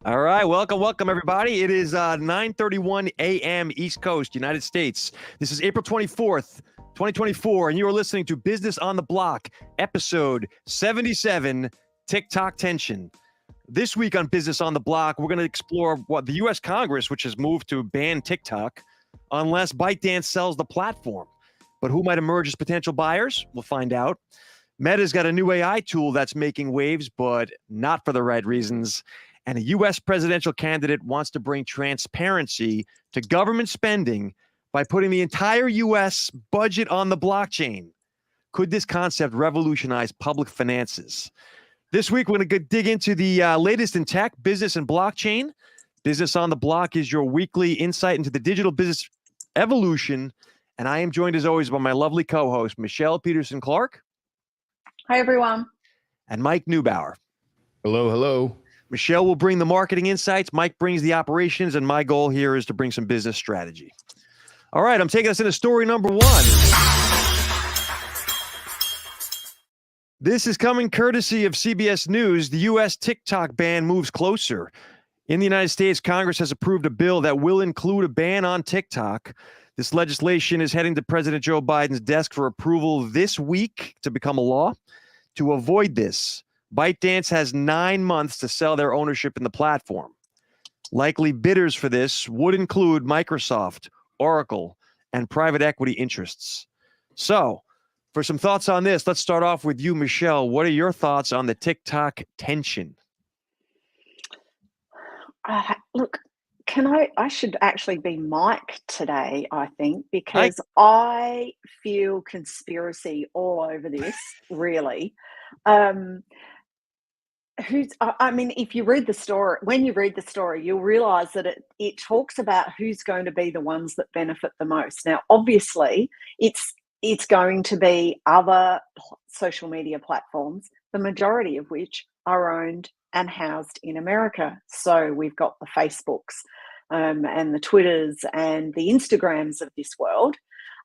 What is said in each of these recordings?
All right, welcome everybody. It is 9:31 a.m. East Coast, United States. This is April 24th, 2024, and you are listening to Business on the Block, episode 77, TikTok Tension. This week on Business on the Block, we're going to explore what the U.S. Congress, which has moved to ban TikTok unless ByteDance sells the platform. But who might emerge as potential buyers? We'll find out. Meta's got a new AI tool that's making waves, but not for the right reasons. And a U.S. presidential candidate wants to bring transparency to government spending by putting the entire U.S. budget on the blockchain. Could this concept revolutionize public finances? This week, we're going to dig into the latest in tech, business, and blockchain. Business on the Block is your weekly insight into the digital business evolution. And I am joined, as always, by my lovely co-host, Michelle Peterson-Clark. Hi, everyone. And Mike Neubauer. Hello, hello. Michelle will bring the marketing insights. Mike brings the operations. And my goal here is to bring some business strategy. All right, I'm taking us into story number one. This is coming courtesy of CBS News. The U.S. TikTok ban moves closer. In the United States, Congress has approved a bill that will include a ban on TikTok. This legislation is heading to President Joe Biden's desk for approval this week to become a law. To avoid this, ByteDance has 9 months to sell their ownership in the platform. Likely bidders for this would include Microsoft, Oracle, and private equity interests. So, for some thoughts on this, let's start off with you, Michelle. What are your thoughts on the TikTok tension? Look, I should actually be Mike today, I think, because I feel conspiracy all over this, really. If you read the story, you'll realize that it talks about who's going to be the ones that benefit the most. Now, obviously, it's going to be other social media platforms, the majority of which are owned and housed in America. So we've got the Facebooks and the Twitters and the Instagrams of this world,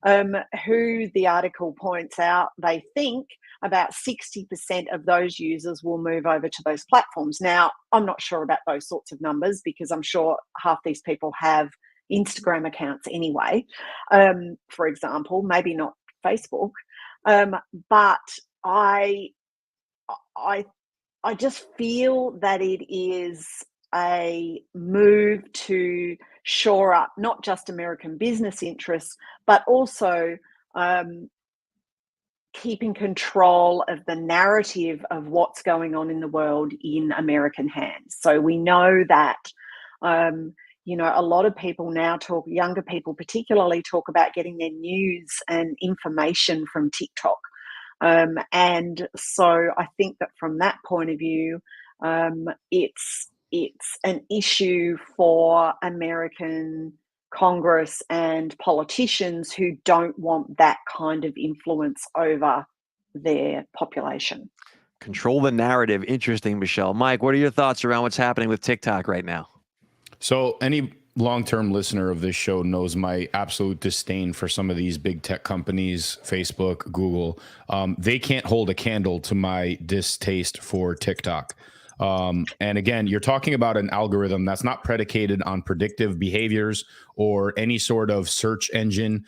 who the article points out they think about 60% of those users will move over to those platforms. Now, I'm not sure about those sorts of numbers because I'm sure half these people have Instagram accounts anyway, for example, maybe not Facebook. But I just feel that it is a move to shore up not just American business interests, but also keeping control of the narrative of what's going on in the world in American hands. So we know that, a lot of people now younger people particularly talk about getting their news and information from TikTok. And so I think that from that point of view, it's an issue for American Congress and politicians who don't want that kind of influence over their population. Control the narrative. Interesting, Michelle. Mike, what are your thoughts around what's happening with TikTok right now? So any long-term listener of this show knows my absolute disdain for some of these big tech companies, Facebook, Google. They can't hold a candle to my distaste for TikTok. And again, you're talking about an algorithm that's not predicated on predictive behaviors or any sort of search engine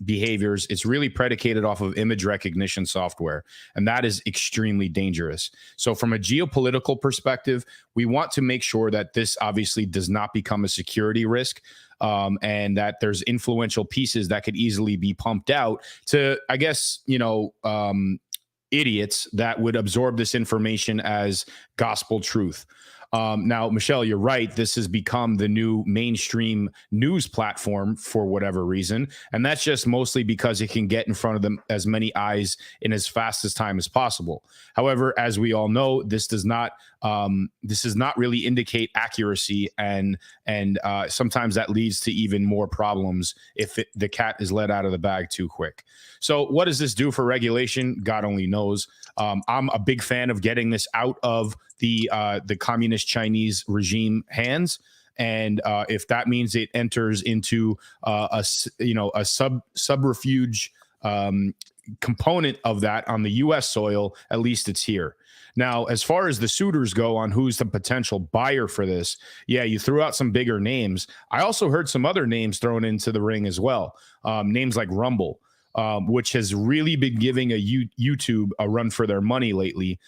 behaviors. It's really predicated off of image recognition software, and that is extremely dangerous. So from a geopolitical perspective, we want to make sure that this obviously does not become a security risk, and that there's influential pieces that could easily be pumped out to, I guess, idiots that would absorb this information as gospel truth. Now, Michelle, you're right. This has become the new mainstream news platform for whatever reason. And that's just mostly because it can get in front of them as many eyes in as fast as time as possible. However, as we all know, this does not really indicate accuracy, and sometimes that leads to even more problems if the cat is let out of the bag too quick. So what does this do for regulation? God only knows. I'm a big fan of getting this out of the communist Chinese regime hands. And if that means it enters into a subterfuge component of that on the U.S. soil, at least it's here. Now, as far as the suitors go on who's the potential buyer for this, yeah, you threw out some bigger names. I also heard some other names thrown into the ring as well. Names like Rumble, which has really been giving YouTube a run for their money lately.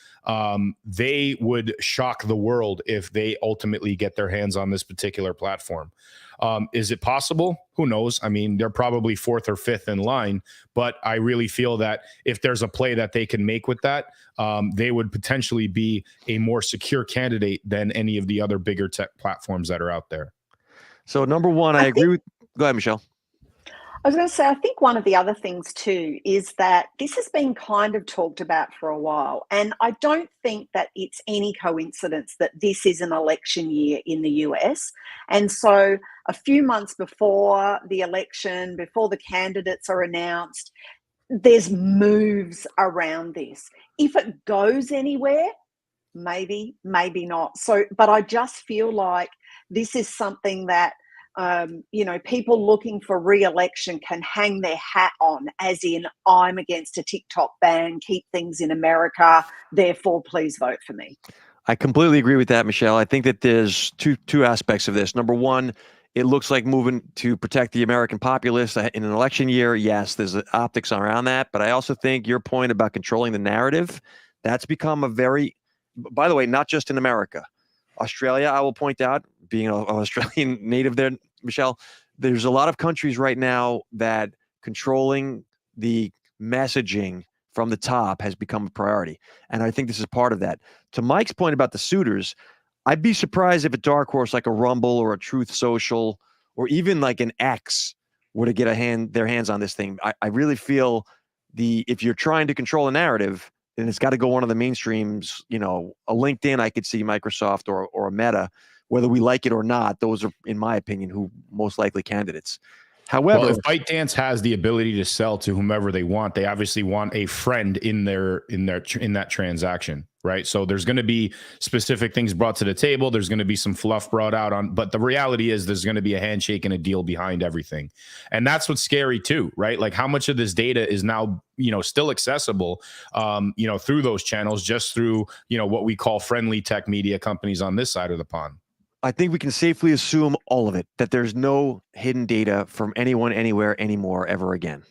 They would shock the world if they ultimately get their hands on this particular platform. Is it possible? Who knows? I mean, they're probably fourth or fifth in line, but I really feel that if there's a play that they can make with that, they would potentially be a more secure candidate than any of the other bigger tech platforms that are out there. So number one, I agree with. Go ahead, Michelle. I was going to say, I think one of the other things too is that this has been kind of talked about for a while. And I don't think that it's any coincidence that this is an election year in the US. And so a few months before the election, before the candidates are announced, there's moves around this. If it goes anywhere, maybe, maybe not. So, but I just feel like this is something that people looking for re-election can hang their hat on, as in, I'm against a TikTok ban, keep things in America, therefore please vote for me. I completely agree with that, Michelle. I think that there's two aspects of this. Number one, it looks like moving to protect the American populace in an election year. Yes, there's optics around that, but I also think your point about controlling the narrative, that's become a very, by the way, not just in America. Australia, I will point out, being an Australian native there, Michelle, there's a lot of countries right now that controlling the messaging from the top has become a priority. And I think this is part of that. To Mike's point about the suitors, I'd be surprised if a dark horse like a Rumble or a Truth Social or even like an X were to get their hands on this thing. I really feel if you're trying to control a narrative, then it's got to go one of the mainstreams, a LinkedIn, I could see Microsoft or a Meta, whether we like it or not. Those are, in my opinion, who most likely candidates. However, if ByteDance has the ability to sell to whomever they want, they obviously want a friend in that transaction, right? So there's going to be specific things brought to the table. There's going to be some fluff brought out on, but the reality is there's going to be a handshake and a deal behind everything, and that's what's scary too, right? Like how much of this data is now still accessible, through those channels, just through what we call friendly tech media companies on this side of the pond. I think we can safely assume all of it, that there's no hidden data from anyone, anywhere, anymore, ever again.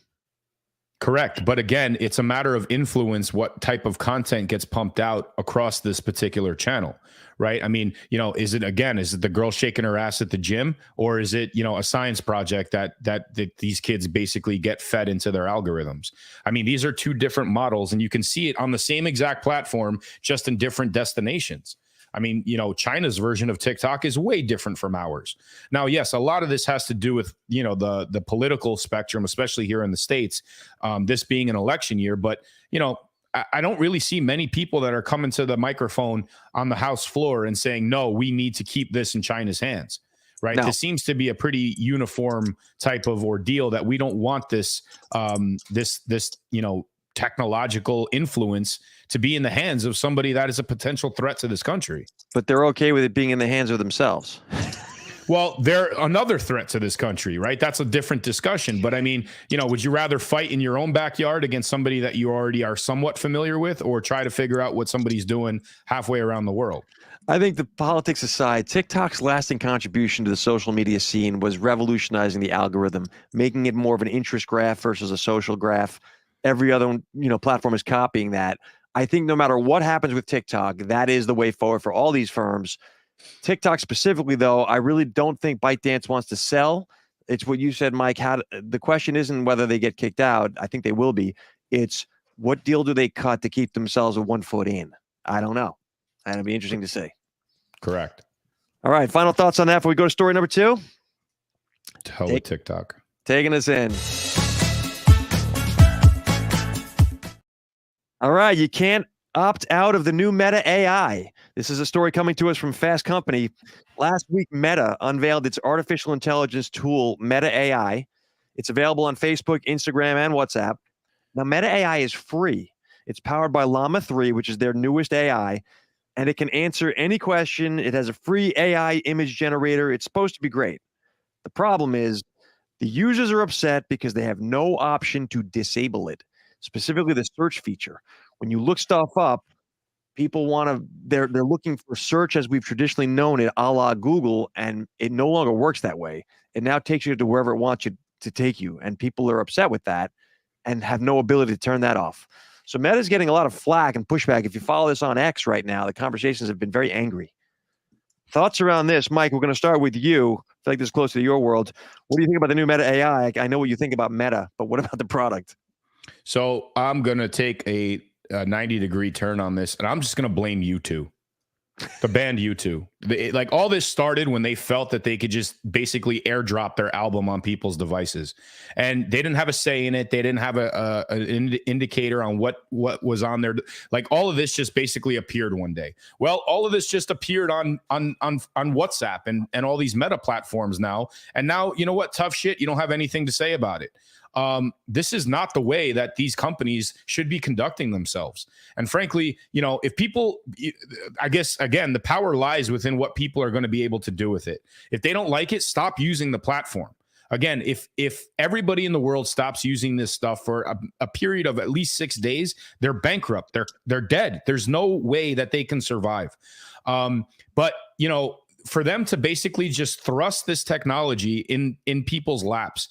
Correct. But again, it's a matter of influence, what type of content gets pumped out across this particular channel, right? I mean, is it the girl shaking her ass at the gym, or is it, a science project that these kids basically get fed into their algorithms? I mean, these are two different models, and you can see it on the same exact platform, just in different destinations. I mean, China's version of TikTok is way different from ours. Now, yes, a lot of this has to do with, the political spectrum, especially here in the States, this being an election year. But, I don't really see many people that are coming to the microphone on the House floor and saying, no, we need to keep this in China's hands. Right. No. This seems to be a pretty uniform type of ordeal, that we don't want this, technological influence to be in the hands of somebody that is a potential threat to this country. But they're okay with it being in the hands of themselves. Well, they're another threat to this country, right? That's a different discussion. But I mean, would you rather fight in your own backyard against somebody that you already are somewhat familiar with, or try to figure out what somebody's doing halfway around the world? I think, the politics aside, TikTok's lasting contribution to the social media scene was revolutionizing the algorithm, making it more of an interest graph versus a social graph. Every other, platform is copying that. I think no matter what happens with TikTok, that is the way forward for all these firms. TikTok specifically, though, I really don't think ByteDance wants to sell. It's what you said, Mike. The question isn't whether they get kicked out. I think they will be. It's what deal do they cut to keep themselves with 1 foot in? I don't know. And it'll be interesting to see. Correct. All right. Final thoughts on that before we go to story number 2? Hell with TikTok. Taking us in. All right, you can't opt out of the new Meta AI. This is a story coming to us from Fast Company. Last week, Meta unveiled its artificial intelligence tool, Meta AI. It's available on Facebook, Instagram, and WhatsApp. Now, Meta AI is free. It's powered by Llama 3, which is their newest AI, and it can answer any question. It has a free AI image generator. It's supposed to be great. The problem is the users are upset because they have no option to disable it. Specifically the search feature. When you look stuff up, People want to, they're looking for search as we've traditionally known it, a la Google, and it no longer works that way. It now takes you to wherever it wants you to take you, and people are upset with that and have no ability to turn that off. So Meta's getting a lot of flack and pushback. If you follow this on X right now, the conversations have been very angry. Thoughts around this, Mike? We're going to start with you. I feel like this is close to your world. What do you think about the new Meta AI? I know what you think about Meta, but what about the product? So I'm going to take a 90-degree turn on this, and I'm just going to blame U2. The band U2. Like, all this started when they felt that they could just basically airdrop their album on people's devices, and they didn't have a say in it. They didn't have an indicator on what was on there. Like, all of this just basically appeared one day. Well, all of this just appeared on WhatsApp and all these Meta platforms now. And now, you know what? Tough shit. You don't have anything to say about it. This is not the way that these companies should be conducting themselves. And frankly, you know, if people, I guess, again, the power lies within what people are going to be able to do with it. If they don't like it, stop using the platform. Again, if everybody in the world stops using this stuff for a period of at least 6 days, they're bankrupt. They're dead. There's no way that they can survive. But, you know, for them to basically just thrust this technology in people's laps,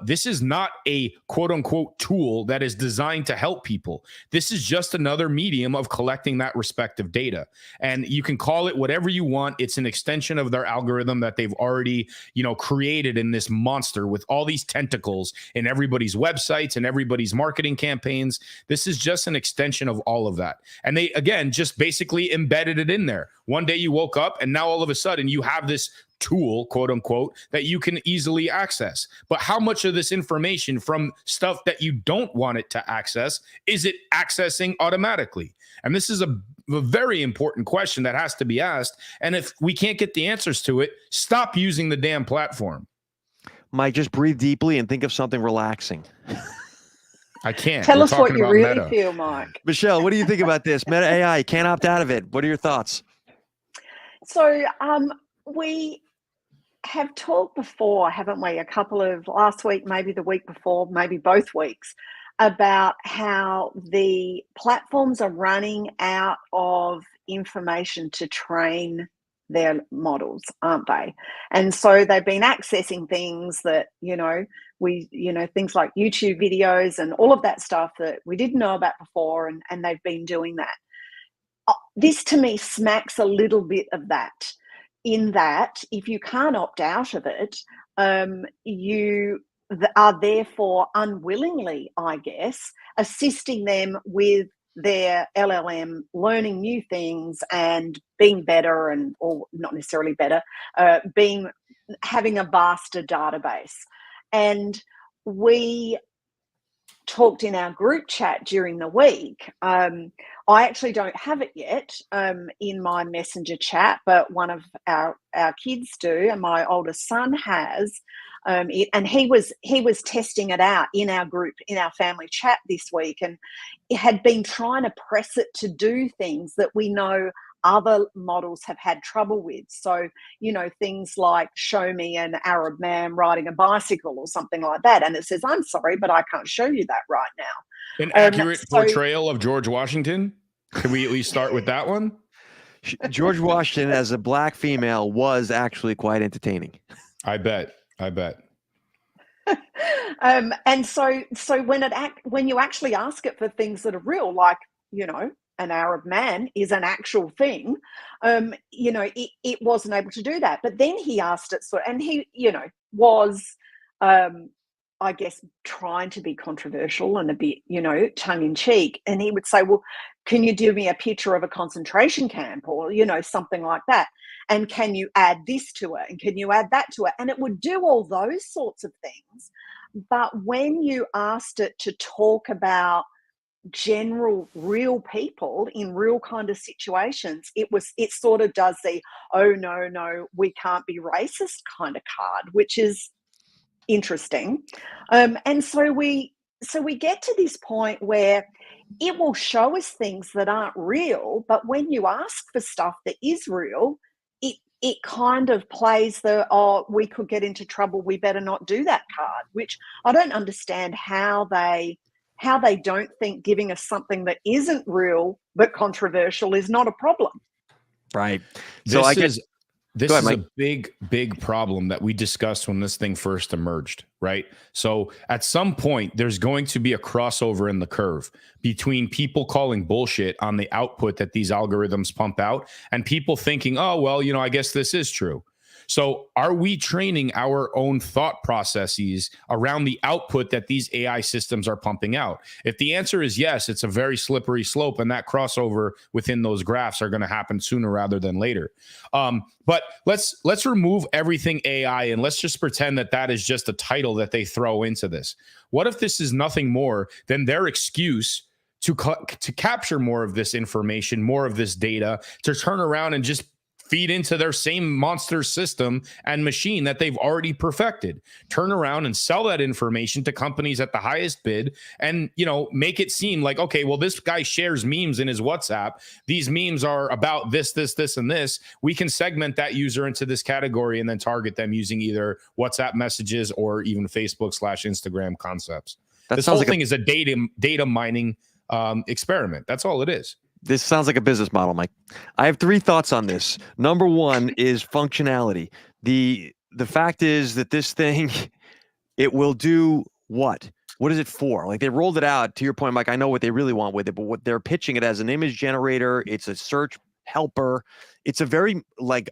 this is not a quote unquote tool that is designed to help people. This is just another medium of collecting that respective data. And you can call it whatever you want. It's an extension of their algorithm that they've already, you know, created in this monster with all these tentacles in everybody's websites and everybody's marketing campaigns. This is just an extension of all of that. And they, again, just basically embedded it in there. One day you woke up and now all of a sudden you have this tool, quote unquote, that you can easily access. But how much of this information from stuff that you don't want it to access is it accessing automatically? And this is a very important question that has to be asked. And if we can't get the answers to it, stop using the damn platform. Mike, just breathe deeply and think of something relaxing. I can't. Tell We're us what talking you about really Meta. feel, Mike. Michelle, what do you think about this? Meta AI, can't opt out of it. What are your thoughts? So we have talked before, haven't we? A couple of last week, maybe the week before, maybe both weeks, about how the platforms are running out of information to train their models, aren't they? And so they've been accessing things that, things like YouTube videos and all of that stuff that we didn't know about before, and they've been doing that. This to me smacks a little bit of that, in that if you can't opt out of it, you are therefore unwillingly, I guess, assisting them with their LLM learning new things and being better, or not necessarily better, having a vaster database. And we talked in our group chat during the week. I actually don't have it yet in my messenger chat, but one of our kids do, and my oldest son has it, and he was testing it out in our group, in our family chat this week, and it had been trying to press it to do things that we know other models have had trouble with. So, things like show me an Arab man riding a bicycle or something like that. And it says, I'm sorry, but I can't show you that right now. An accurate portrayal of George Washington? Can we at least start with that one? George Washington as a black female was actually quite entertaining. I bet. And so when you actually ask it for things that are real, like, an Arab man is an actual thing, it wasn't able to do that. But then he asked it, and he, was, I guess, trying to be controversial and a bit, tongue in cheek. And he would say, well, can you do me a picture of a concentration camp, or, something like that? And can you add this to it? And can you add that to it? And it would do all those sorts of things. But when you asked it to talk about general real people in real kind of situations, it sort of does the, oh no, we can't be racist kind of card, which is interesting. And so we get to this point where it will show us things that aren't real, but when you ask for stuff that is real, it kind of plays the, oh, we could get into trouble, we better not do that card, which I don't understand how they how they don't think giving us something that isn't real but controversial is not a problem. Right. So This Go ahead, is a Mike. big problem that we discussed when this thing first emerged, right? So at some point, there's going to be a crossover in the curve between people calling bullshit on the output that these algorithms pump out and people thinking, oh, well, I guess this is true. So are we training our own thought processes around the output that these AI systems are pumping out? If the answer is yes, it's a very slippery slope, and that crossover within those graphs are going to happen sooner rather than later. But let's remove everything AI and let's just pretend that that is just a title that they throw into this. What if this is nothing more than their excuse to capture more of this information, more of this data, to turn around and just feed into their same monster system and machine that they've already perfected, turn around and sell that information to companies at the highest bid and, make it seem like, okay, well, this guy shares memes in his WhatsApp. These memes are about this, and this. We can segment that user into this category and then target them using either WhatsApp messages or even Facebook/Instagram concepts. This whole thing is a data mining experiment. That's all it is. This sounds like a business model, Mike. I have 3 thoughts on this. Number 1 is functionality. The fact is that this thing, it will do what? What is it for? Like, they rolled it out, to your point, Mike. I know what they really want with it, but what they're pitching it as an image generator, it's a search helper. It's a very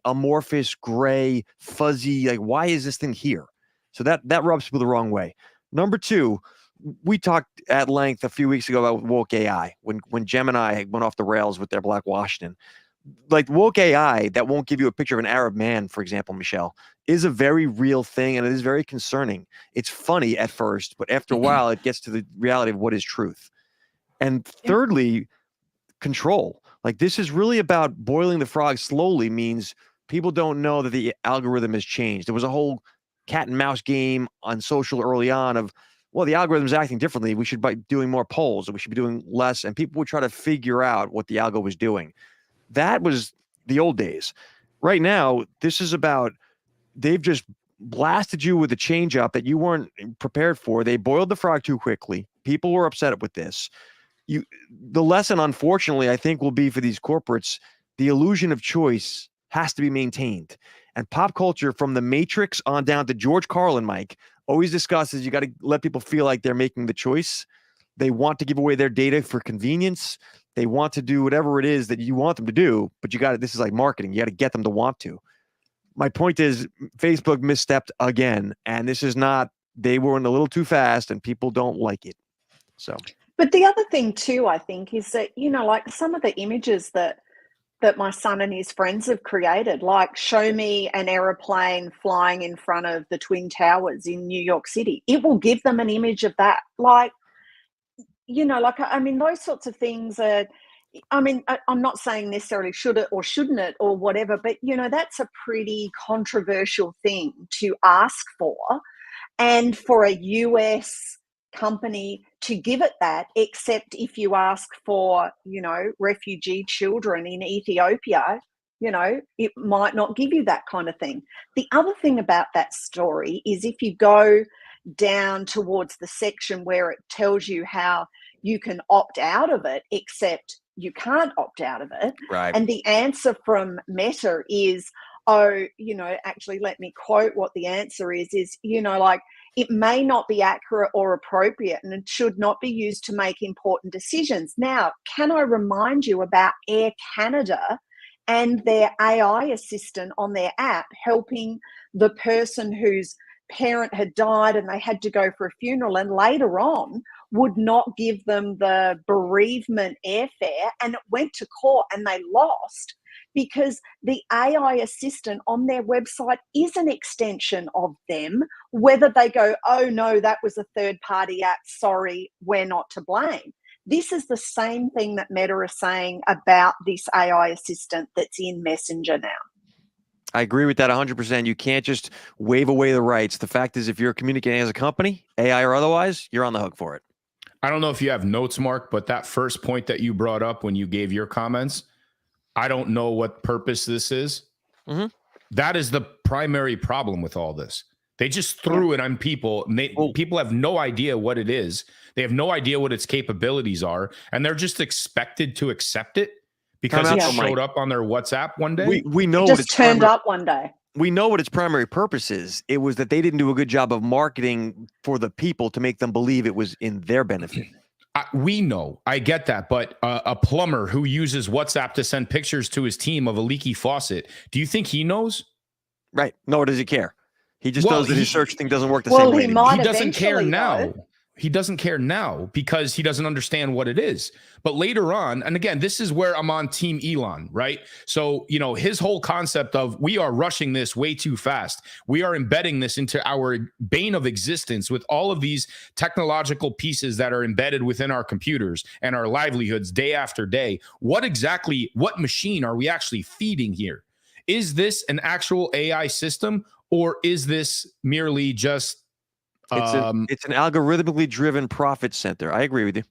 amorphous, gray, fuzzy, why is this thing here? So that rubs people the wrong way. Number 2, we talked at length a few weeks ago about woke AI when Gemini went off the rails with their Black Washington. Like, woke AI that won't give you a picture of an Arab man, for example, Michelle, is a very real thing, and it is very concerning. It's funny at first, but after a while, it gets to the reality of what is truth. And thirdly, control. Like, this is really about boiling the frog slowly, means people don't know that the algorithm has changed. There was a whole cat and mouse game on social early on of, well, the algorithm is acting differently. We should be doing more polls, or we should be doing less. And people would try to figure out what the algo was doing. That was the old days. Right now, this is about, they've just blasted you with a change up that you weren't prepared for. They boiled the frog too quickly. People were upset with this. The lesson, unfortunately, I think will be for these corporates, the illusion of choice has to be maintained. And pop culture, from the Matrix on down to George Carlin, Mike, always discusses you got to let people feel like they're making the choice. They want to give away their data for convenience. They want to do whatever it is that you want them to do, but this is like marketing. You got to get them to want to. My point is, Facebook misstepped again, and this is not, they were a little too fast and people don't like it. So, but the other thing too, I think, is that, some of the images that my son and his friends have created, like, show me an aeroplane flying in front of the Twin Towers in New York City. It will give them an image of that. Those sorts of things are, I'm not saying necessarily should it or shouldn't it or whatever, but, that's a pretty controversial thing to ask for. And for a US company to give it that, except if you ask for, refugee children in Ethiopia, it might not give you that kind of thing. The other thing about that story is, if you go down towards the section where it tells you how you can opt out of it, except you can't opt out of it. Right. And the answer from Meta is, actually, let me quote what the answer is, it may not be accurate or appropriate, and it should not be used to make important decisions. Now, can I remind you about Air Canada and their AI assistant on their app, helping the person whose parent had died and they had to go for a funeral, and later on would not give them the bereavement airfare, and it went to court and they lost, because the AI assistant on their website is an extension of them. Whether they go, oh no, that was a third-party app, sorry, we're not to blame. This is the same thing that Meta is saying about this AI assistant that's in Messenger now. I agree with that 100%. You can't just wave away the rights. The fact is, if you're communicating as a company, AI or otherwise, you're on the hook for it. I don't know if you have notes, Mark, but that first point that you brought up when you gave your comments, I don't know what purpose this is. Mm-hmm. That is the primary problem with all this. They just threw it on people, and people have no idea what it is. They have no idea what its capabilities are, and they're just expected to accept it because it showed up on their WhatsApp one day. We know it just turned up one day. We know what its primary purpose is. It was that they didn't do a good job of marketing for the people to make them believe it was in their benefit. We know, I get that, but a plumber who uses WhatsApp to send pictures to his team of a leaky faucet, do you think he knows? Right. Nor does he care. He just knows that his search thing doesn't work the same way. He doesn't care now. He doesn't care now because he doesn't understand what it is. But later on, and again, this is where I'm on Team Elon, right? So, you know, his whole concept of we are rushing this way too fast. We are embedding this into our bane of existence with all of these technological pieces that are embedded within our computers and our livelihoods day after day. What machine are we actually feeding here? Is this an actual AI system, or is this merely just it's an algorithmically driven profit center. I agree with you.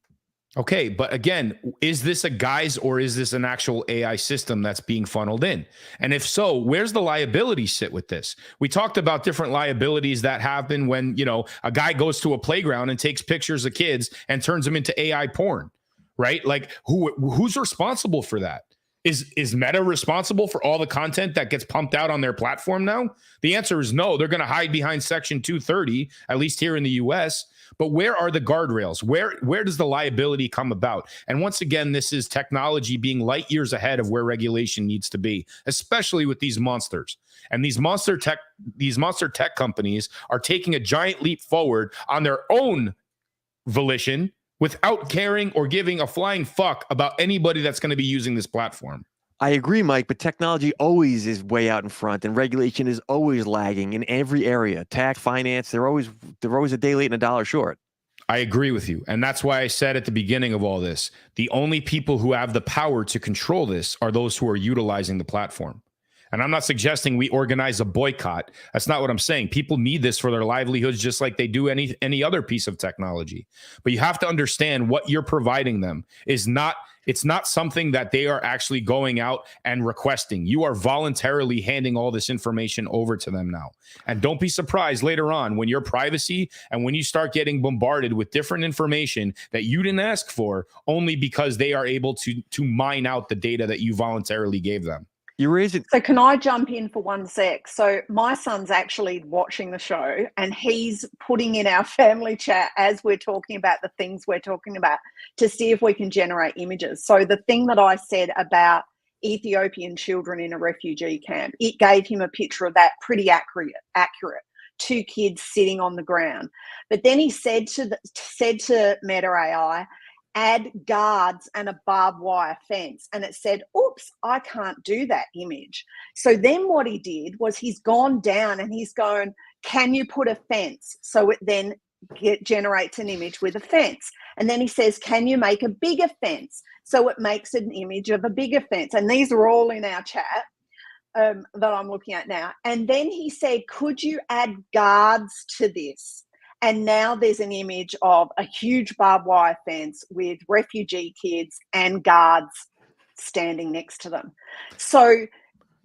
Okay, but again, is this a guise or is this an actual AI system that's being funneled in? And if so, where's the liability sit with this? We talked about different liabilities that happen when, you know, a guy goes to a playground and takes pictures of kids and turns them into AI porn, right? Like who's responsible for that? Is Meta responsible for all the content that gets pumped out on their platform now? The answer is no. They're going to hide behind Section 230, at least here in the US. But where are the guardrails? Where does the liability come about? And once again, this is technology being light years ahead of where regulation needs to be, especially with these monsters. And these monster tech companies are taking a giant leap forward on their own volition, without caring or giving a flying fuck about anybody that's going to be using this platform. I agree, Mike, but technology always is way out in front, and regulation is always lagging in every area. Tech, finance, they're always a day late and a dollar short. I agree with you. And that's why I said at the beginning of all this, the only people who have the power to control this are those who are utilizing the platform. And I'm not suggesting we organize a boycott. That's not what I'm saying. People need this for their livelihoods, just like they do any other piece of technology. But you have to understand what you're providing them is not, it's not something that they are actually going out and requesting. You are voluntarily handing all this information over to them now. And don't be surprised later on when your privacy and when you start getting bombarded with different information that you didn't ask for, only because they are able to mine out the data that you voluntarily gave them. You raise it. So can I jump in for 1 sec? So my son's actually watching the show and he's putting in our family chat as we're talking about the things we're talking about to see if we can generate images. So the thing that I said about Ethiopian children in a refugee camp, it gave him a picture of that pretty accurate. 2 kids sitting on the ground. But then he said to Meta AI, add guards and a barbed wire fence. And it said, oops, I can't do that image. So then what he did was he's gone down and he's going, can you put a fence? So it then generates an image with a fence. And then he says, can you make a bigger fence? So it makes an image of a bigger fence. And these are all in our chat that I'm looking at now. And then he said, could you add guards to this? And now there's an image of a huge barbed wire fence with refugee kids and guards standing next to them. So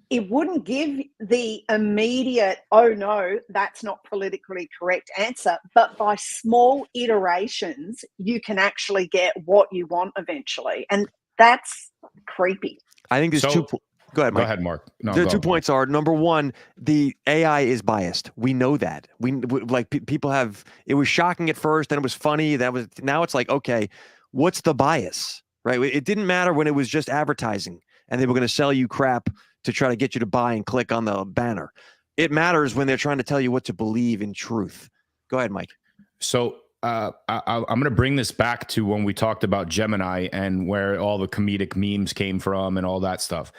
it wouldn't give the immediate, oh no, that's not politically correct answer. But by small iterations, you can actually get what you want eventually. And that's creepy. I think there's Go ahead, Mike. Go ahead, Mark. No, the 2 points are, number one, the AI is biased. We know that. People have, it was shocking at first, then it was funny. Now it's like, okay, what's the bias, right? It didn't matter when it was just advertising and they were going to sell you crap to try to get you to buy and click on the banner. It matters when they're trying to tell you what to believe in truth. Go ahead, Mike. So I'm going to bring this back to when we talked about Gemini and where all the comedic memes came from and all that stuff.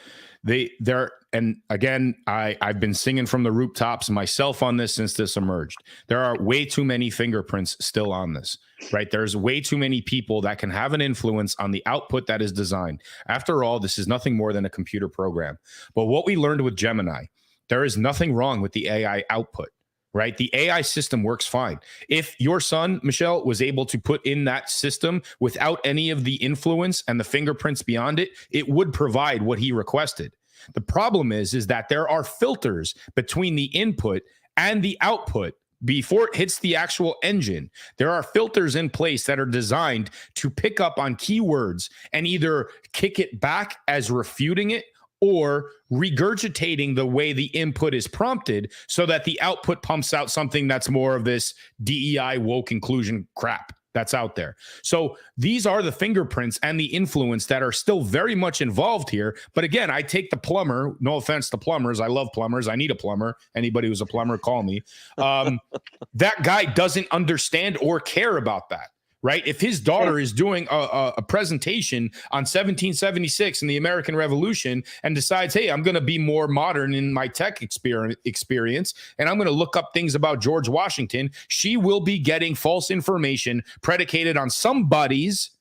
And again, I've been singing from the rooftops myself on this since this emerged. There are way too many fingerprints still on this, right? There's way too many people that can have an influence on the output that is designed. After all, this is nothing more than a computer program. But what we learned with Gemini, there is nothing wrong with the AI output, right? The AI system works fine. If your son, Michelle, was able to put in that system without any of the influence and the fingerprints beyond it, it would provide what he requested. The problem is that there are filters between the input and the output, before it hits the actual engine, there are filters in place that are designed to pick up on keywords and either kick it back as refuting it or regurgitating the way the input is prompted so that the output pumps out something that's more of this DEI woke inclusion crap that's out there. So these are the fingerprints and the influence that are still very much involved here. But again, I take the plumber, no offense to plumbers. I love plumbers. I need a plumber. Anybody who's a plumber, call me. That guy doesn't understand or care about that. Right? If his daughter is doing a presentation on 1776 and the American Revolution and decides, hey, I'm going to be more modern in my tech experience and I'm going to look up things about George Washington, she will be getting false information predicated on somebody's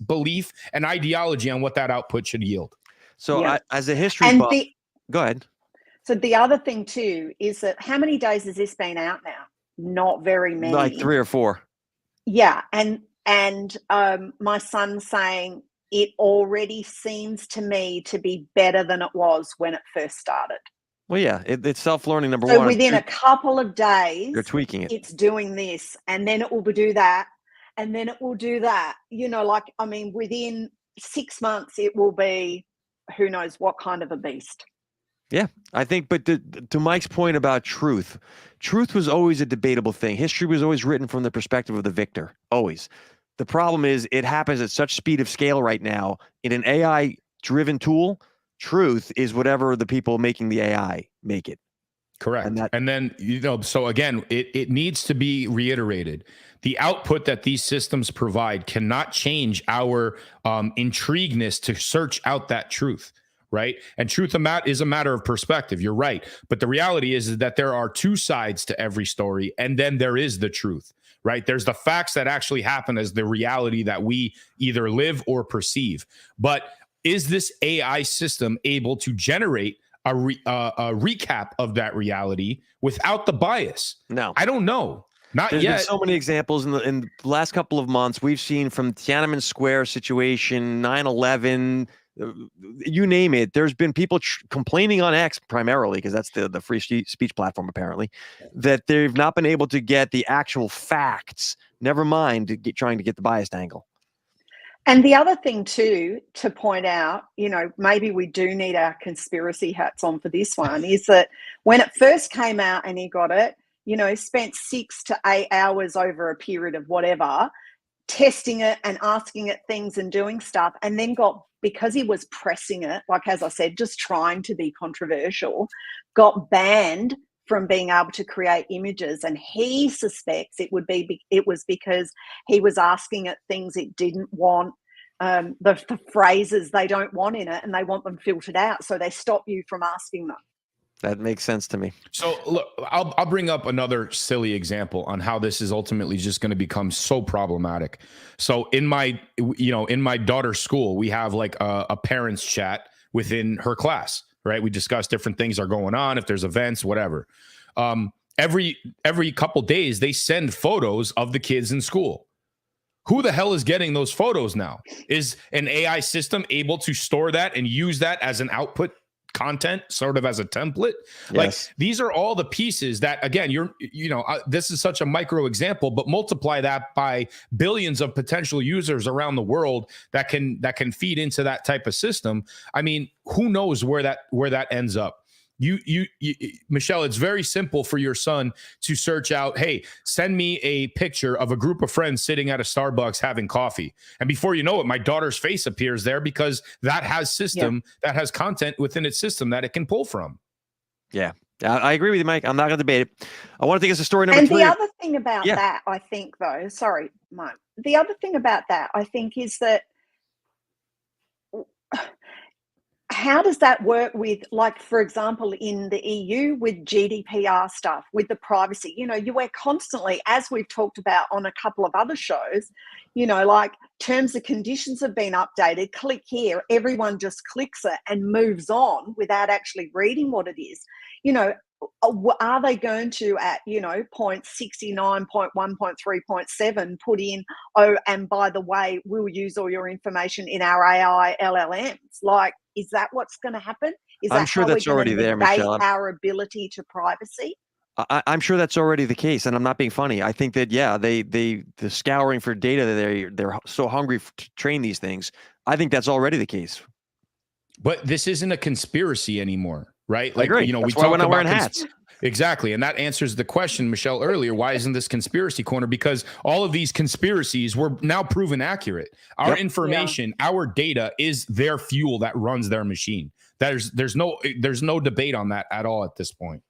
belief and ideology on what that output should yield. So as a history buff, go ahead. So the other thing too is that how many days has this been out now? Not very many. Like 3 or 4. Yeah, and my son's saying it already seems to me to be better than it was when it first started. Well, yeah, it's self-learning, number so one. Within a couple of days, they're tweaking it. It's doing this, and then it will do that, and then it will do that. You know, like, I mean, within 6 months, it will be who knows what kind of a beast. Yeah, I think, but to Mike's point about truth was always a debatable thing. History was always written from the perspective of the victor, always. The problem is it happens at such speed of scale right now. In an AI-driven tool, truth is whatever the people making the AI make it. Correct. And then, you know, so again, it needs to be reiterated. The output that these systems provide cannot change our intrigueness to search out that truth. Right. And truth is a matter of perspective. You're right. But the reality is that there are two sides to every story. And then there is the truth. Right. There's the facts that actually happen as the reality that we either live or perceive. But is this AI system able to generate a recap of that reality without the bias? No, I don't know. Not yet. There's been so many examples in the last couple of months. We've seen from Tiananmen Square situation, 9/11. You name it. There's been people complaining on X primarily, because that's the free speech platform, apparently, that they've not been able to get the actual facts, never mind trying to get the biased angle. And the other thing too, to point out, you know, maybe we do need our conspiracy hats on for this one, is that when it first came out and he got it, you know, spent 6 to 8 hours over a period of whatever, testing it and asking it things and doing stuff, and then because he was pressing it, like, as I said, just trying to be controversial, got banned from being able to create images. And he suspects it was because he was asking it things it didn't want, the phrases they don't want in it, and they want them filtered out. So they stop you from asking them. That makes sense to me. So look, I'll bring up another silly example on how this is ultimately just going to become so problematic. So in my daughter's school, we have like a parents chat within her class, right? We discuss different things are going on, if there's events, whatever. Every couple days, they send photos of the kids in school. Who the hell is getting those photos now? Is an AI system able to store that and use that as an output content, sort of as a template? Yes. Like, these are all the pieces that, again, this is such a micro example, but multiply that by billions of potential users around the world that can feed into that type of system. I mean, who knows where that ends up? You, Michelle, it's very simple for your son to search out, hey, send me a picture of a group of friends sitting at a Starbucks having coffee. And before you know it, my daughter's face appears there, because that has that has content within its system that it can pull from. Yeah. I agree with you, Mike. I'm not going to debate it. I want to take us to story number 3. And the other thing about that, I think, though, sorry, Mike. The other thing about that, I think, is that how does that work with, like, for example, in the EU with GDPR stuff, with the privacy? You know, we're constantly, as we've talked about on a couple of other shows, you know, like, terms and conditions have been updated, click here, everyone just clicks it and moves on without actually reading what it is. You know, are they going to, at, you know, point 69.1.3.7 put in, oh, and by the way, we'll use all your information in our AI LLMs? Like, is that what's going to happen? Is I'm that sure how we're that's going already to there, negate Michelle. our ability to privacy? I'm sure that's already the case, and I'm not being funny. I think that the scouring for data, they're so hungry to train these things. I think that's already the case. But this isn't a conspiracy anymore, right? I Like, agree. you know, That's we why we're talk not about wearing hats. Exactly. And that answers the question, Michelle, earlier. Why isn't this conspiracy corner? Because all of these conspiracies were now proven accurate. Our information, our data is their fuel that runs their machine. There's no debate on that at all at this point.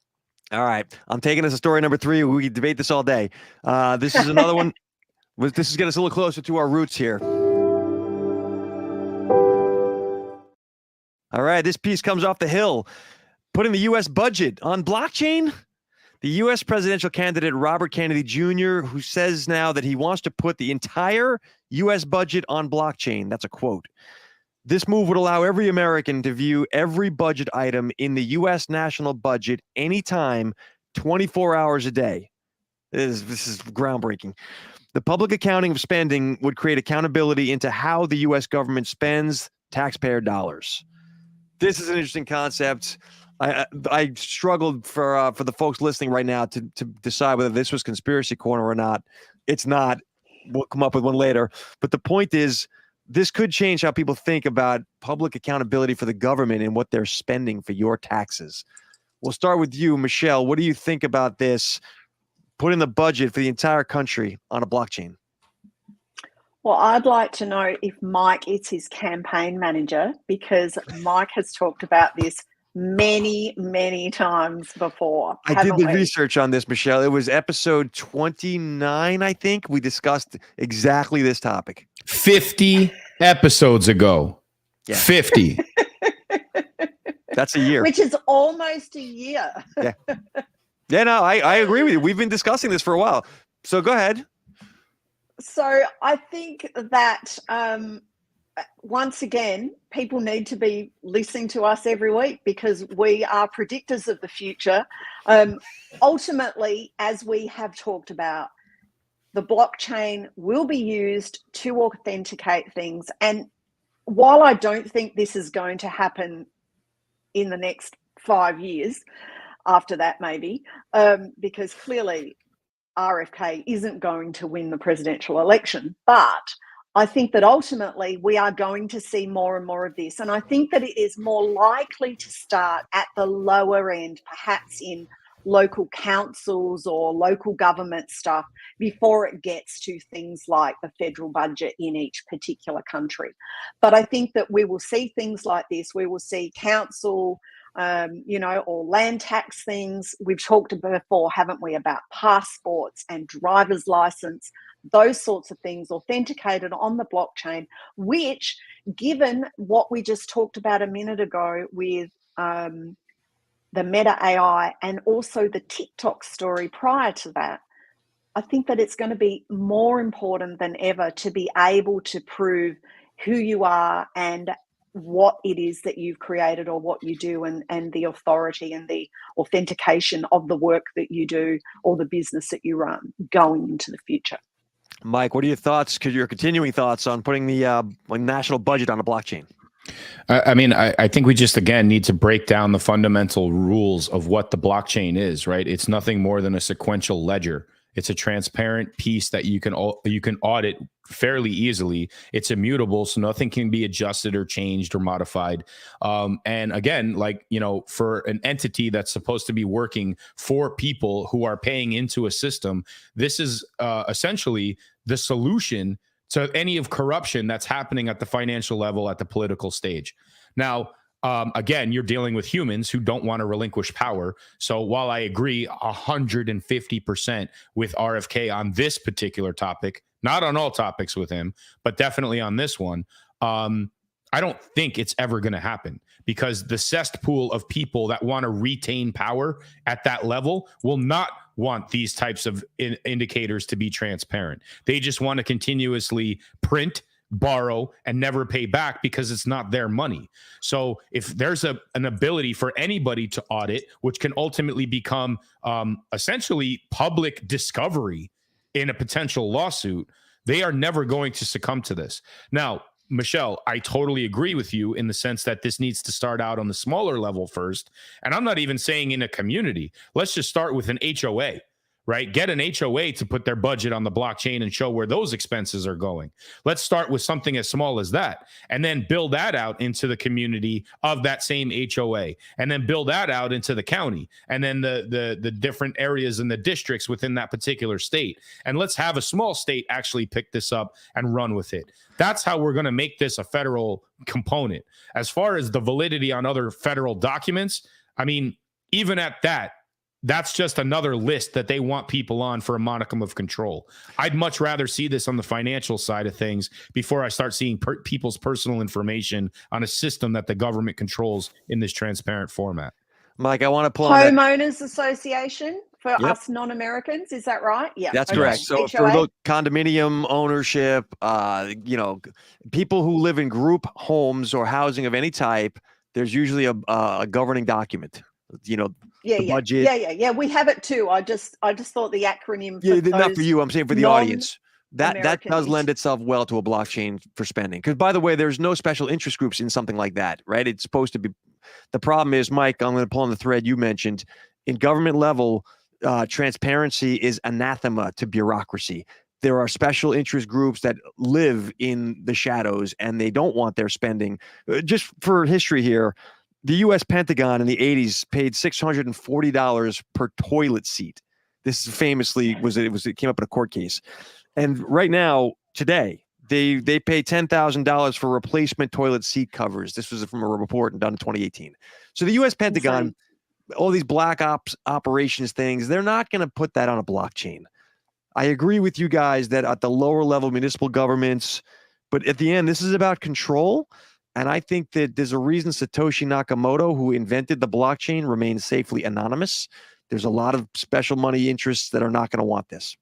All right. I'm taking this as story number 3. We can debate this all day. This is another one. This is getting us a little closer to our roots here. All right. This piece comes off the Hill. Putting the U.S. budget on blockchain. The U.S. presidential candidate Robert Kennedy Jr., who says now that he wants to put the entire U.S. budget on blockchain. That's a quote. This move would allow every American to view every budget item in the U.S. national budget anytime, 24 hours a day. This is groundbreaking. The public accounting of spending would create accountability into how the U.S. government spends taxpayer dollars. This is an interesting concept. I struggled for the folks listening right now to decide whether this was conspiracy corner or not. It's not. We'll come up with one later. But the point is, this could change how people think about public accountability for the government and what they're spending for your taxes. We'll start with you, Michelle. What do you think about this, putting the budget for the entire country on a blockchain? Well, I'd like to know if Mike is his campaign manager, because Mike has talked about this many, many times before. I did the research on this, Michelle. It was episode 29, I think. We discussed exactly this topic. 50 episodes ago. Yeah. 50. That's a year. Which is almost a year. Yeah. Yeah, no, I agree with you. We've been discussing this for a while. So go ahead. So I think that once again, people need to be listening to us every week, because we are predictors of the future. Ultimately, as we have talked about, the blockchain will be used to authenticate things. And while I don't think this is going to happen in the next 5 years, after that maybe, because clearly RFK isn't going to win the presidential election, but I think that ultimately we are going to see more and more of this. And I think that it is more likely to start at the lower end, perhaps in local councils or local government stuff, before it gets to things like the federal budget in each particular country. But I think that we will see things like this. We will see council, or land tax things. We've talked before, haven't we, about passports and driver's license, those sorts of things authenticated on the blockchain, which, given what we just talked about a minute ago with the Meta AI and also the TikTok story prior to that, I think that it's going to be more important than ever to be able to prove who you are and what it is that you've created or what you do, and the authority and the authentication of the work that you do or the business that you run going into the future. Mike, what are your thoughts? Your continuing thoughts on putting the national budget on a blockchain? I think we just, again, need to break down the fundamental rules of what the blockchain is, right? It's nothing more than a sequential ledger. It's a transparent piece that you can audit fairly easily. It's immutable, so nothing can be adjusted or changed or modified. And again, for an entity that's supposed to be working for people who are paying into a system, this is essentially the solution to any of corruption that's happening at the financial level, at the political stage. Now, again, you're dealing with humans who don't want to relinquish power. So while I agree 150% with RFK on this particular topic, not on all topics with him, but definitely on this one, I don't think it's ever going to happen, because the cesspool of people that want to retain power at that level will not want these types of indicators to be transparent. They just want to continuously print, borrow, and never pay back, because it's not their money. So if there's an ability for anybody to audit, which can ultimately become essentially public discovery in a potential lawsuit, they are never going to succumb to this. Now, Michelle, I totally agree with you in the sense that this needs to start out on the smaller level first. And I'm not even saying in a community. Let's just start with an HOA, right? Get an HOA to put their budget on the blockchain and show where those expenses are going. Let's start with something as small as that, and then build that out into the community of that same HOA, and then build that out into the county, and then the different areas and the districts within that particular state. And let's have a small state actually pick this up and run with it. That's how we're going to make this a federal component. As far as the validity on other federal documents, I mean, even at that, that's just another list that they want people on for a modicum of control. I'd much rather see this on the financial side of things before I start seeing people's personal information on a system that the government controls in this transparent format. Mike, I want to pull on Homeowners Association for us non-Americans. Is that right? Yeah, that's correct. So for the condominium ownership, people who live in group homes or housing of any type, there's usually a governing document. Budget. Yeah. We have it too. I just thought the acronym. Not for you. I'm saying for the audience. That does lend itself well to a blockchain for spending. Because by the way, there's no special interest groups in something like that, right? It's supposed to be. The problem is, Mike, I'm going to pull on the thread you mentioned. In government level, transparency is anathema to bureaucracy. There are special interest groups that live in the shadows and they don't want their spending. Just for history here, the U.S. Pentagon in the 80s paid $640 per toilet seat. This famously it came up in a court case. And right now, today, they pay $10,000 for replacement toilet seat covers. This was from a report done in 2018. So the U.S. Pentagon, all these black ops operations things, they're not going to put that on a blockchain. I agree with you guys that at the lower level municipal governments, but at the end, this is about control. And I think that there's a reason Satoshi Nakamoto, who invented the blockchain, remains safely anonymous. There's a lot of special money interests that are not going to want this.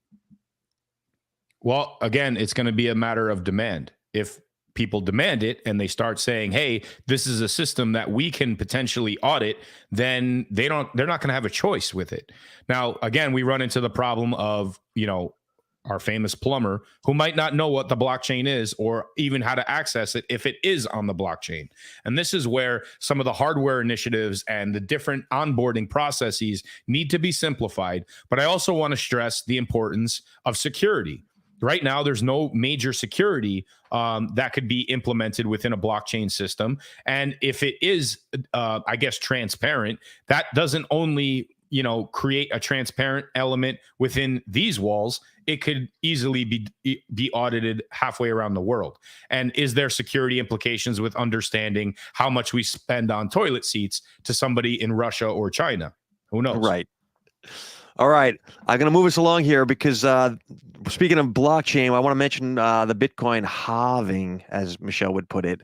Well, again, it's going to be a matter of demand. If people demand it and they start saying, hey, this is a system that we can potentially audit, then they're not going to have a choice with it. Now, again, we run into the problem of, our famous plumber who might not know what the blockchain is or even how to access it if it is on the blockchain. And this is where some of the hardware initiatives and the different onboarding processes need to be simplified. But I also want to stress the importance of security. Right now, there's no major security that could be implemented within a blockchain system. And if it is, transparent, that doesn't only create a transparent element within these walls. It could easily be audited halfway around the world. And is there security implications with understanding how much we spend on toilet seats to somebody in Russia or China? Who knows? Right. All right. I'm going to move us along here because speaking of blockchain, I want to mention the Bitcoin halving, as Michelle would put it,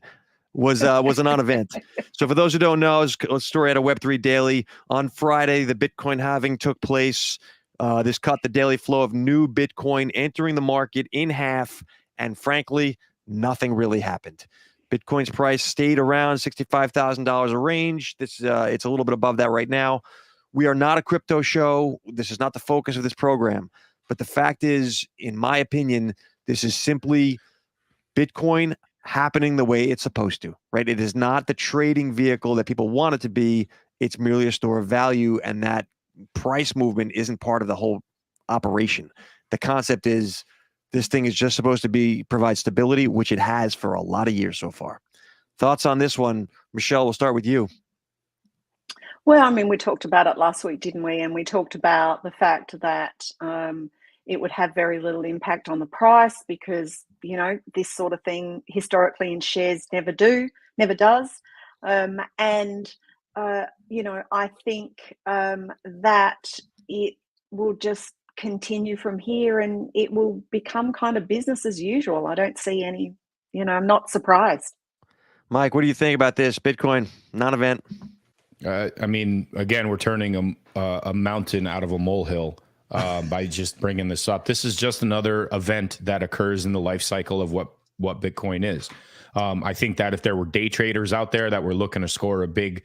was a non-event. So for those who don't know, a story out of Web3 Daily. On Friday, the Bitcoin halving took place. This cut the daily flow of new Bitcoin entering the market in half, and frankly, nothing really happened. Bitcoin's price stayed around $65,000 a range. It's a little bit above that right now. We are not a crypto show. This is not the focus of this program. But the fact is, in my opinion, this is simply Bitcoin happening the way it's supposed to, right? It is not the trading vehicle that people want it to be. It's merely a store of value, and that price movement isn't part of the whole operation. The concept is this thing is just supposed to provide stability, which it has for a lot of years so far. Thoughts on this one? Michelle, we'll start with you. Well, I mean, we talked about it last week, didn't we? And we talked about the fact that it would have very little impact on the price because, this sort of thing historically in shares never does. I think that it will just continue from here and it will become kind of business as usual. I don't see any, I'm not surprised. Mike, what do you think about this? Bitcoin, non-event? Again, we're turning a mountain out of a molehill by just bringing this up. This is just another event that occurs in the life cycle of what Bitcoin is. I think that if there were day traders out there that were looking to score a big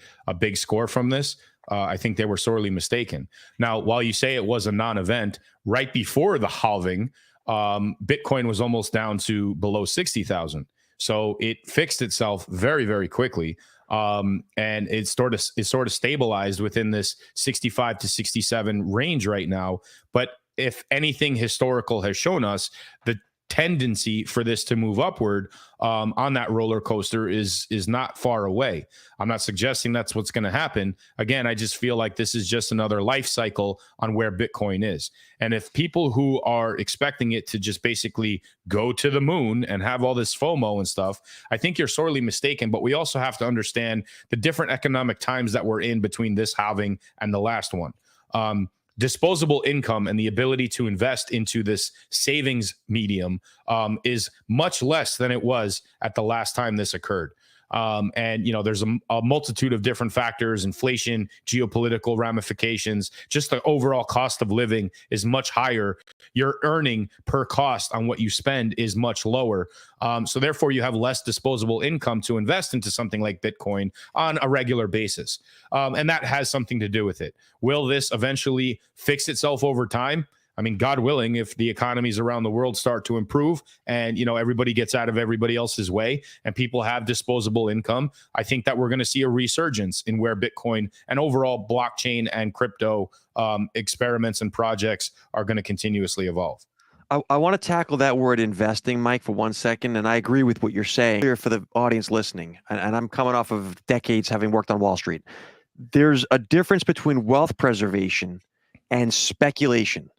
score from this, I think they were sorely mistaken. Now, while you say it was a non-event, right before the halving, Bitcoin was almost down to below 60,000. So it fixed itself very, very quickly. And it's sort of stabilized within this 65 to 67 range right now. But if anything historical has shown us, the tendency for this to move upward on that roller coaster is not far away. I'm not suggesting that's what's going to happen. Again, I just feel like this is just another life cycle on where Bitcoin is. And if people who are expecting it to just basically go to the moon and have all this FOMO and stuff, I think you're sorely mistaken. But we also have to understand the different economic times that we're in between this halving and the last one. Disposable income and the ability to invest into this savings medium is much less than it was at the last time this occurred. And, there's a multitude of different factors, inflation, geopolitical ramifications, just the overall cost of living is much higher. Your earning per cost on what you spend is much lower. So therefore, you have less disposable income to invest into something like Bitcoin on a regular basis. And that has something to do with it. Will this eventually fix itself over time? I mean, God willing, if the economies around the world start to improve and, everybody gets out of everybody else's way and people have disposable income, I think that we're going to see a resurgence in where Bitcoin and overall blockchain and crypto experiments and projects are going to continuously evolve. I want to tackle that word investing, Mike, for 1 second. And I agree with what you're saying here for the audience listening. And I'm coming off of decades having worked on Wall Street. There's a difference between wealth preservation and speculation.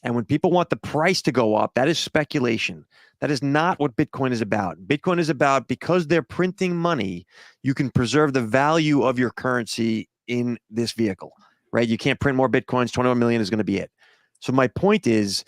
And when people want the price to go up, that is speculation. That is not what Bitcoin is about. Bitcoin is about, because they're printing money, you can preserve the value of your currency in this vehicle, right? You can't print more Bitcoins. 21 million is going to be it. So my point is,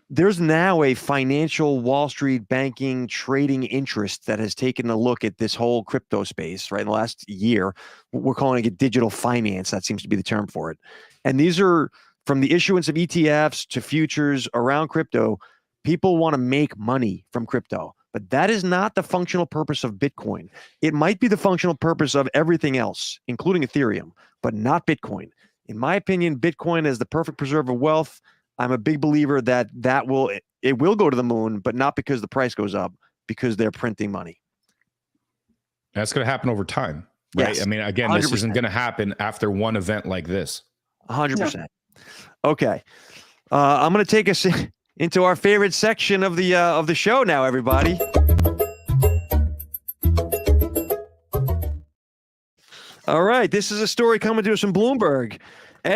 there's now a financial Wall Street banking trading interest that has taken a look at this whole crypto space, right? In the last year, we're calling it digital finance. That seems to be the term for it. And these are, from the issuance of ETFs to futures around crypto, people want to make money from crypto. But that is not the functional purpose of Bitcoin. It might be the functional purpose of everything else, including Ethereum, but not Bitcoin. In my opinion, Bitcoin is the perfect preserve of wealth. I'm a big believer that it will go to the moon, but not because the price goes up, because they're printing money. That's going to happen over time, right? Yes, I mean, again, 100%. This isn't going to happen after one event like this. 100%. Okay. I'm going to take us into our favorite section of the show now, everybody. All right. This is a story coming to us from Bloomberg.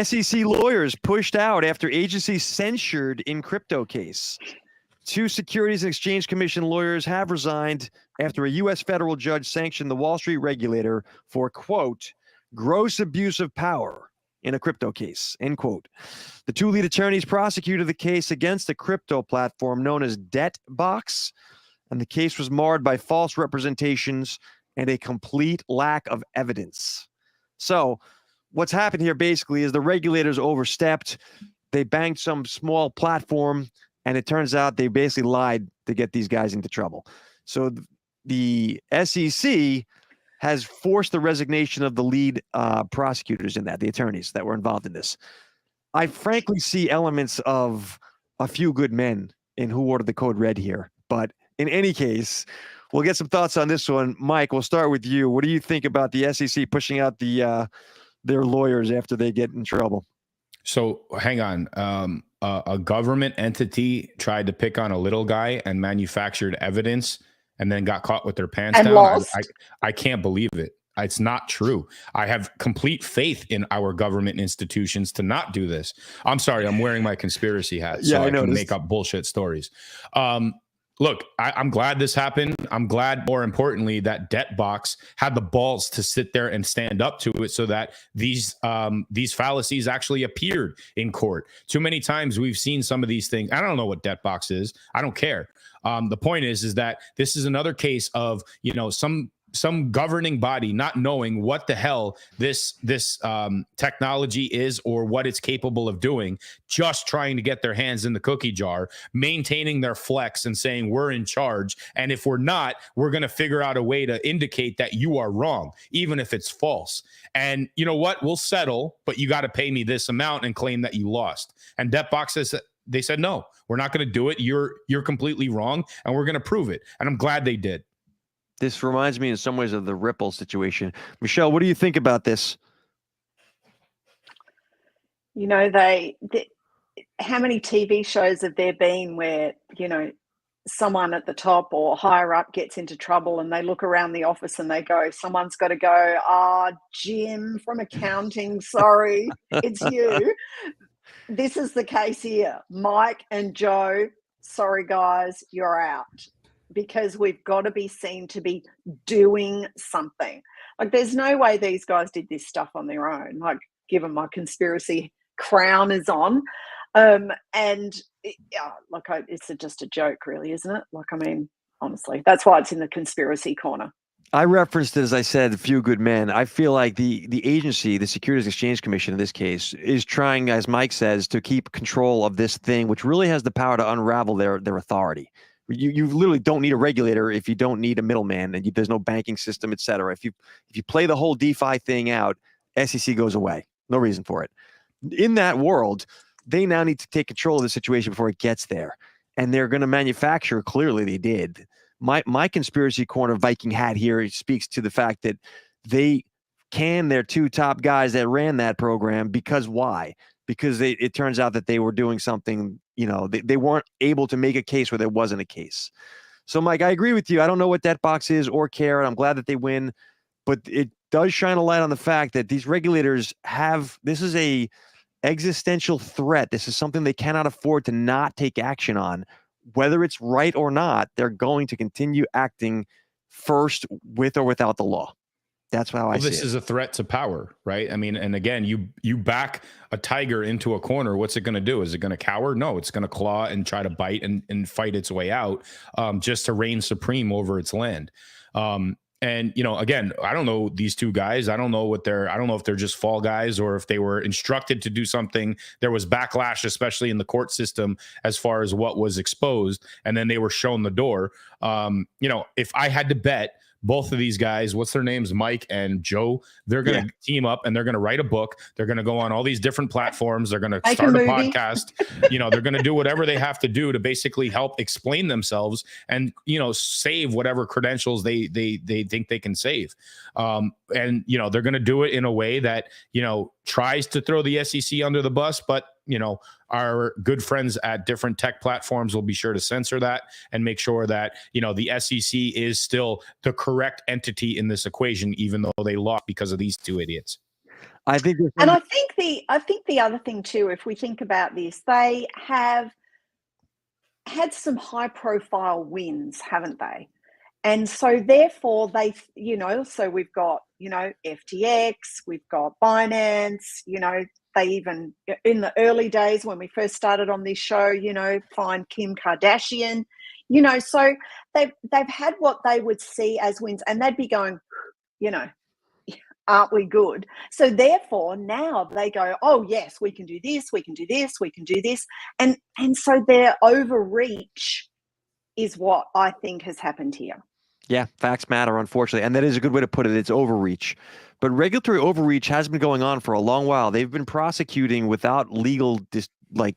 SEC lawyers pushed out after agency censured in crypto case. 2 Securities and Exchange Commission lawyers have resigned after a U.S. federal judge sanctioned the Wall Street regulator for, quote, gross abuse of power in a crypto case, end quote. The 2 lead attorneys prosecuted the case against a crypto platform known as DebtBox, and the case was marred by false representations and a complete lack of evidence. So what's happened here basically is the regulators overstepped. They banked some small platform, and it turns out they basically lied to get these guys into trouble. So the SEC has forced the resignation of the lead prosecutors in that, the attorneys that were involved in this. I frankly see elements of a few good men in who ordered the code red here. But in any case, we'll get some thoughts on this one. Mike, we'll start with you. What do you think about the SEC pushing out their lawyers after they get in trouble? So hang on. A government entity tried to pick on a little guy and manufactured evidence and then got caught with their pants and down. lost. I can't believe it. It's not true. I have complete faith in our government institutions to not do this. I'm sorry, I'm wearing my conspiracy hat, so I can make up bullshit stories. Look, I'm glad this happened. I'm glad, more importantly, that DebtBox had the balls to sit there and stand up to it so that these fallacies actually appeared in court. Too many times we've seen some of these things. I don't know what DebtBox is. I don't care. The point is that this is another case of, some governing body not knowing what the hell this technology is or what it's capable of doing, just trying to get their hands in the cookie jar, maintaining their flex and saying we're in charge. And if we're not, we're going to figure out a way to indicate that you are wrong, even if it's false. And you know what? We'll settle, but you got to pay me this amount and claim that you lost. And DebtBox says, they said, no, we're not going to do it. You're completely wrong. And we're going to prove it. And I'm glad they did. This reminds me in some ways of the Ripple situation. Michelle, what do you think about this? You know, how many TV shows have there been where, you know, someone at the top or higher up gets into trouble and they look around the office and they go, someone's got to go, Jim from accounting, sorry, it's you. This is the case here. Mike and Joe, sorry guys, you're out. Because we've got to be seen to be doing something. Like, there's no way these guys did this stuff on their own, like, given my conspiracy crown is on. It's just a joke, really, isn't it? Like, I mean, honestly, that's why it's in the conspiracy corner. I referenced it, as I said, a few good men. I feel like the agency, the Securities Exchange Commission in this case, is trying, as Mike says, to keep control of this thing, which really has the power to unravel their authority. You literally don't need a regulator if you don't need a middleman, and there's no banking system, et cetera. If you play the whole DeFi thing out, SEC goes away. No reason for it. In that world, they now need to take control of the situation before it gets there. And they're going to manufacture, clearly they did. My conspiracy corner Viking hat here speaks to the fact that they canned their two top guys that ran that program. Because why? Because it turns out that they were doing something, you know, they weren't able to make a case where there wasn't a case. So, Mike, I agree with you. I don't know what that box is or care, and I'm glad that they win. But it does shine a light on the fact that these regulators this is a existential threat. This is something they cannot afford to not take action on. Whether it's right or not, they're going to continue acting first with or without the law. That's how I see it. This is a threat to power, right? I mean, and again, you back a tiger into a corner. What's it going to do? Is it going to cower? No, it's going to claw and try to bite and fight its way out, just to reign supreme over its land. And, you know, again, I don't know these two guys. I don't know if they're just fall guys or if they were instructed to do something. There was backlash, especially in the court system, as far as what was exposed. And then they were shown the door. You know, if I had to bet, both of these guys, what's their names, Mike and Joe, they're going to team up and they're going to write a book. They're going to go on all these different platforms. They're going to start a podcast. You know, they're going to do whatever they have to do to basically help explain themselves and, you know, save whatever credentials they think they can save. And, you know, they're going to do it in a way that, you know, tries to throw the SEC under the bus, but, you know, our good friends at different tech platforms will be sure to censor that and make sure that, you know, the SEC is still the correct entity in this equation, even though they lost because of these two idiots. I think the other thing too, if we think about this, they have had some high profile wins, haven't they? And so therefore they, you know, so we've got, you know, FTX, we've got Binance, you know, they even, in the early days when we first started on this show, you know, find Kim Kardashian, you know, so they've had what they would see as wins, and they'd be going, you know, aren't we good? So therefore now they go, oh yes, we can do this, we can do this, we can do this. And so their overreach is what I think has happened here. Yeah, facts matter, unfortunately. And that is a good way to put it. It's overreach. But regulatory overreach has been going on for a long while. They've been prosecuting without legal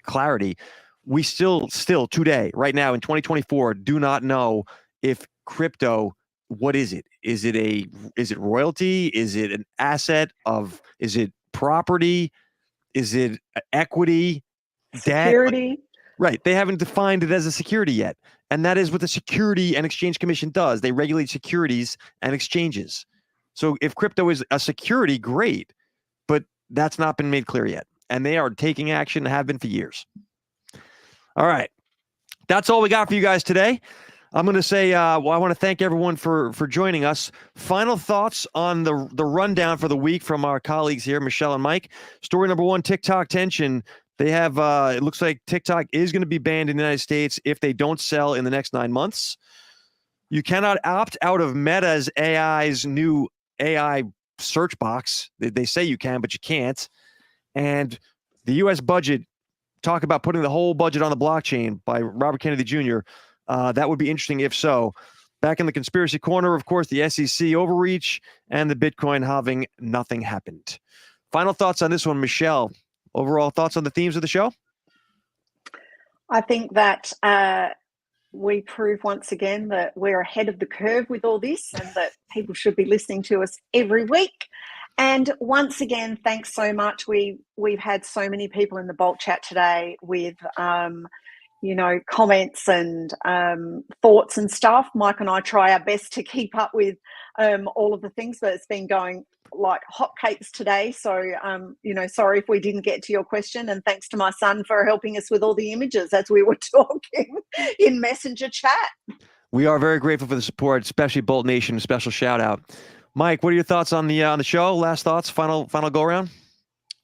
clarity. We still today, right now in 2024, do not know if crypto, what is it? Is it royalty? Is it an asset is it property? Is it equity? Security? Debt? Right. They haven't defined it as a security yet. And that is what the Security and Exchange Commission does. They regulate securities and exchanges. So if crypto is a security, great, but that's not been made clear yet. And they are taking action and have been for years. All right. That's all we got for you guys today. I'm going to say, I want to thank everyone for joining us. Final thoughts on the rundown for the week from our colleagues here, Michelle and Mike. Story number one, TikTok tension. They have, it looks like TikTok is going to be banned in the United States if they don't sell in the next 9 months. You cannot opt out of Meta's AI's new AI search box. They say you can, but you can't. And the U.S. budget, talk about putting the whole budget on the blockchain by Robert Kennedy Jr. That would be interesting if so. Back in the conspiracy corner, of course, the SEC overreach and the Bitcoin halving, nothing happened. Final thoughts on this one, Michelle. Overall thoughts on the themes of the show? I think that we prove once again that we're ahead of the curve with all this and that people should be listening to us every week. And once again, thanks so much. We've had so many people in the Bolt chat today with comments and thoughts and stuff. Mike and I try our best to keep up with all of the things, but it's been going like hotcakes today. So, sorry if we didn't get to your question. And thanks to my son for helping us with all the images as we were talking in Messenger chat. We are very grateful for the support, especially Bolt Nation. A special shout out. Mike, what are your thoughts on the show? Last thoughts, final go around?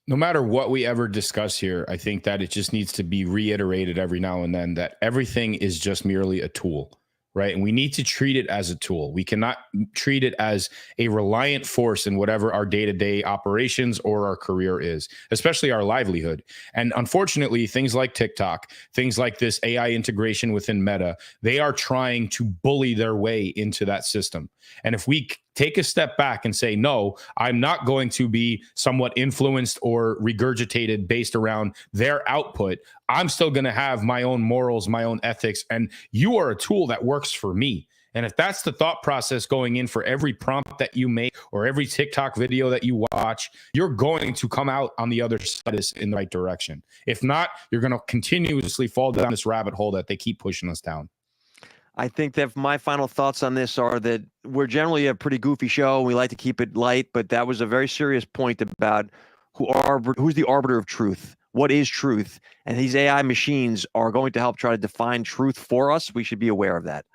No matter what we ever discuss here, I think that it just needs to be reiterated every now and then that everything is just merely a tool, right? And we need to treat it as a tool. We cannot treat it as a reliant force in whatever our day-to-day operations or our career is, especially our livelihood. And unfortunately, things like TikTok, things like this AI integration within Meta, they are trying to bully their way into that system. And if we take a step back and say, no, I'm not going to be somewhat influenced or regurgitated based around their output. I'm still going to have my own morals, my own ethics, and you are a tool that works for me. And if that's the thought process going in for every prompt that you make or every TikTok video that you watch, you're going to come out on the other side in the right direction. If not, you're going to continuously fall down this rabbit hole that they keep pushing us down. I think that my final thoughts on this are that we're generally a pretty goofy show. We like to keep it light, but that was a very serious point about who's the arbiter of truth. What is truth? And these AI machines are going to help try to define truth for us. We should be aware of that.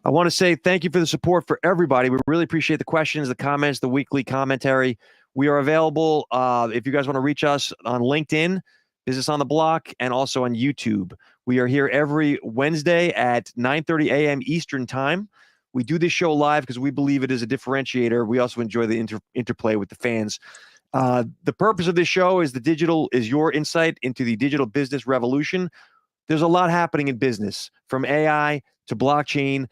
I want to say thank you for the support for everybody. We really appreciate the questions, the comments, the weekly commentary. We are available if you guys want to reach us on LinkedIn, Business on the Block, and also on YouTube. We are here every Wednesday at 9:30 a.m. Eastern time. We do this show live because we believe it is a differentiator. We also enjoy the interplay with the fans. The purpose of this show is your insight into the digital business revolution. There's a lot happening in business, from AI to blockchain.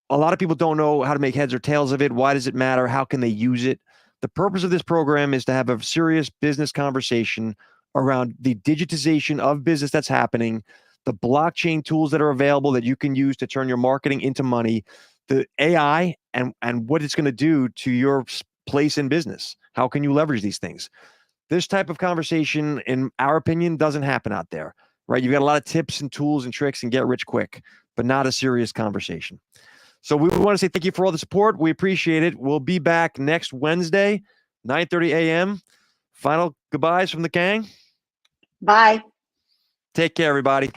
A lot of people don't know how to make heads or tails of it. Why does it matter? How can they use it? The purpose of this program is to have a serious business conversation around the digitization of business that's happening, the blockchain tools that are available that you can use to turn your marketing into money, the AI and what it's going to do to your place in business. How can you leverage these things? This type of conversation, in our opinion, doesn't happen out there, right? You've got a lot of tips and tools and tricks and get rich quick, but not a serious conversation. So we want to say thank you for all the support. We appreciate it. We'll be back next Wednesday, 9:30 a.m. Final goodbyes from the gang. Bye. Take care, everybody.